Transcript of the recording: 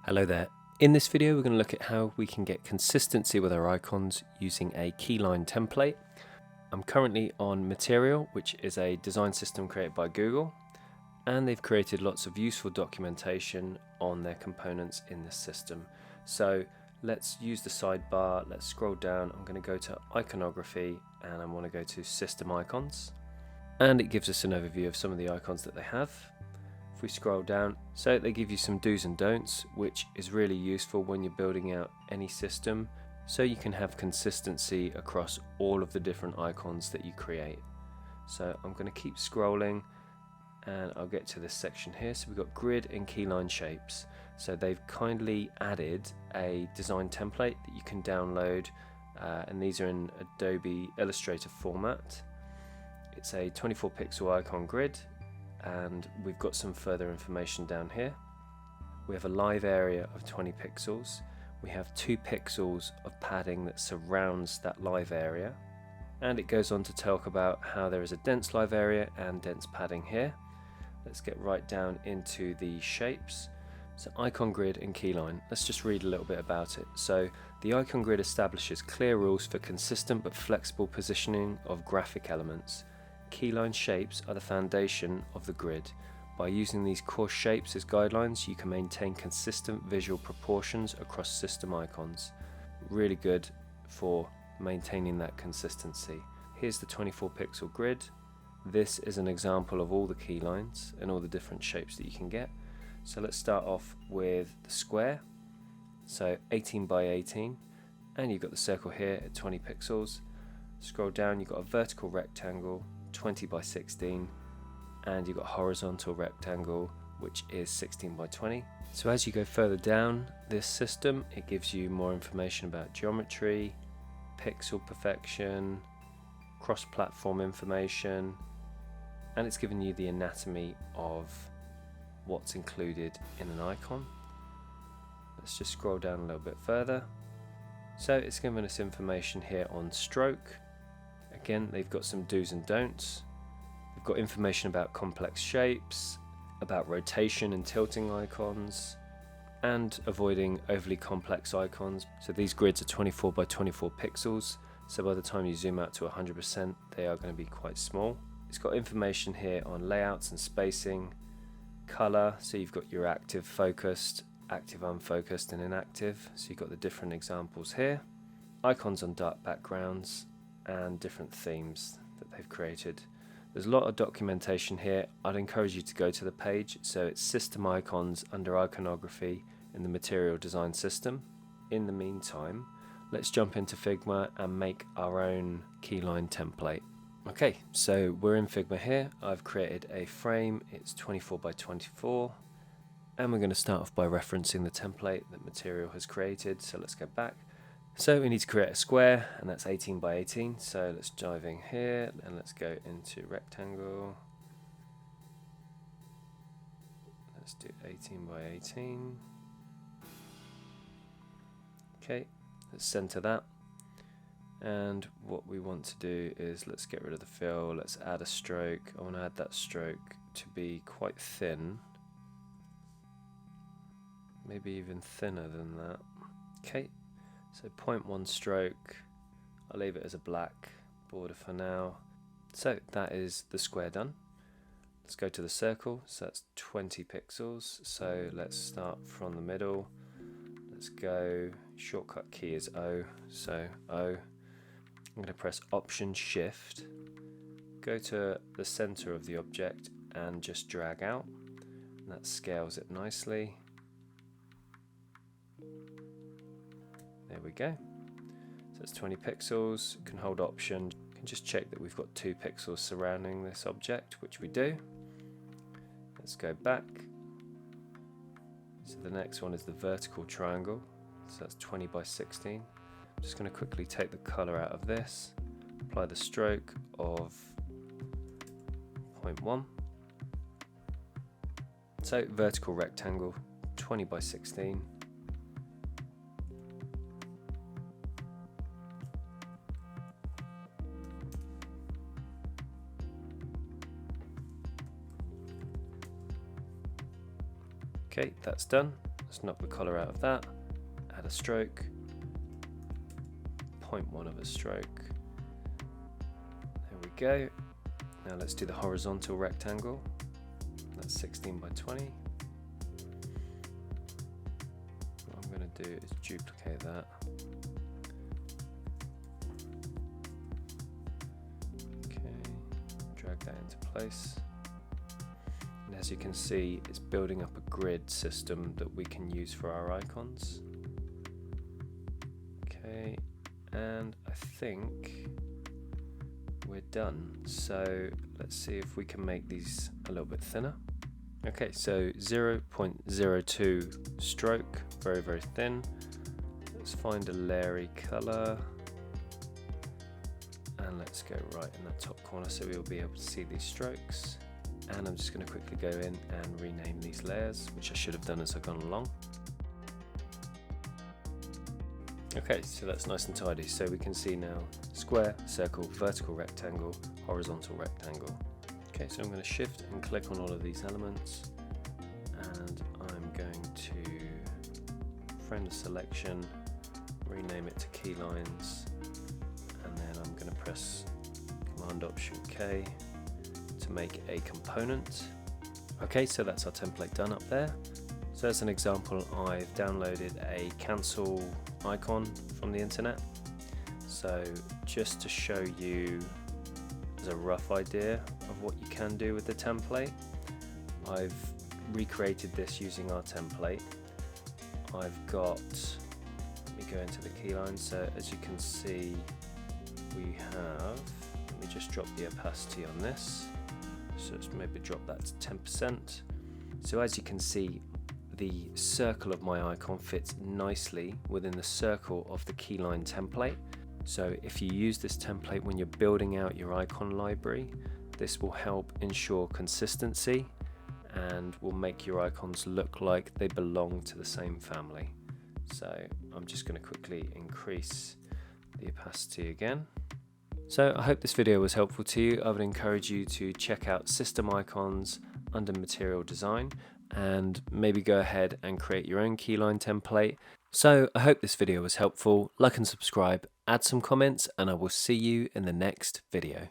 Hello there. In this video we're going to look at how we can get consistency with our icons using a Keyline template. I'm currently on Material, which is a design system created by Google, and they've created lots of useful documentation on their components in this system. So let's use the sidebar, let's scroll down. I'm going to go to iconography and I want to go to system icons, and it gives us an overview of some of the icons that they have. If we scroll down, so they give you some do's and don'ts, which is really useful when you're building out any system, so you can have consistency across all of the different icons that you create. So I'm going to keep scrolling and I'll get to this section here. So we've got grid and keyline shapes. So they've kindly added a design template that you can download, and these are in Adobe Illustrator format. It's a 24 pixel icon grid, and we've got some further information down here. We have a live area of 20 pixels. We have 2 pixels of padding that surrounds that live area, and it goes on to talk about how there is a dense live area and dense padding here. Let's get right down into the shapes. So icon grid and keyline. Let's just read a little bit about it. So the icon grid establishes clear rules for consistent but flexible positioning of graphic elements. Keyline shapes are the foundation of the grid. By using these core shapes as guidelines, you can maintain consistent visual proportions across system icons. Really good for maintaining that consistency. Here's the 24 pixel grid. This is an example of all the keylines and all the different shapes that you can get. So let's start off with the square. So 18 by 18, and you've got the circle here at 20 pixels. Scroll down, you've got a vertical rectangle 20 by 16, and you've got horizontal rectangle which is 16 by 20. So as you go further down this system, it gives you more information about geometry, pixel perfection, cross-platform information, and it's given you the anatomy of what's included in an icon. Let's just scroll down a little bit further. So it's given us information here on stroke. Again, they've got some do's and don'ts. They've got information about complex shapes, about rotation and tilting icons, and avoiding overly complex icons. So these grids are 24 by 24 pixels, so by the time you zoom out to 100%, they are going to be quite small. It's got information here on layouts and spacing, color, so you've got your active focused, active unfocused, and inactive, so you've got the different examples here. Icons on dark backgrounds, and different themes that they've created. There's a lot of documentation here. I'd encourage you to go to the page. So it's system icons under iconography in the material design system. In the meantime, let's jump into Figma and make our own keyline template. Okay, so we're in Figma here. I've created a frame. It's 24 by 24, and we're going to start off by referencing the template that Material has created. So let's go back. So we need to create a square, and that's 18 by 18. So let's dive in here and let's go into rectangle. Let's do 18 by 18. Okay, let's center that. And what we want to do is let's get rid of the fill. Let's add a stroke. I want to add that stroke to be quite thin. Maybe even thinner than that. Okay. So 0.1 stroke, I'll leave it as a black border for now. So that is the square done. Let's go to the circle, so that's 20 pixels. So let's start from the middle. Let's go, shortcut key is O, so O. I'm going to press Option Shift, go to the center of the object and just drag out. And that scales it nicely. There we go. So it's 20 pixels. Can hold Option. Can just check that we've got 2 pixels surrounding this object, which we do. Let's go back. So the next one is the vertical triangle. So that's 20 by 16. I'm just going to quickly take the color out of this. Apply the stroke of 0.1. So vertical rectangle, 20 by 16. Okay, that's done. Let's knock the color out of that, add a stroke, 0.1 of a stroke. There we go. Now let's do the horizontal rectangle. That's 16 by 20. What I'm going to do is duplicate that. Okay, drag that into place. And as you can see, it's building up a grid system that we can use for our icons. Okay, and I think we're done. So let's see if we can make these a little bit thinner. Okay, so 0.02 stroke, very, very thin. Let's find a layering color. And let's go right in that top corner so we'll be able to see these strokes. And I'm just going to quickly go in and rename these layers, which I should have done as I've gone along. Okay, so that's nice and tidy. So we can see now square, circle, vertical rectangle, horizontal rectangle. Okay, so I'm going to shift and click on all of these elements, and I'm going to friend the selection, rename it to Keylines, and then I'm going to press Command-Option-K to make a component. Okay, so that's our template done up there. So as an example, I've downloaded a cancel icon from the internet. So just to show you as a rough idea of what you can do with the template, I've recreated this using our template. I've got, let me go into the keyline. So as you can see, we have, let me just drop the opacity on this. So let's maybe drop that to 10%. So as you can see, the circle of my icon fits nicely within the circle of the Keyline template. So if you use this template when you're building out your icon library, this will help ensure consistency and will make your icons look like they belong to the same family. So I'm just going to quickly increase the opacity again. So I hope this video was helpful to you. I would encourage you to check out system icons under material design and maybe go ahead and create your own Keyline template. So I hope this video was helpful. Like and subscribe, add some comments, and I will see you in the next video.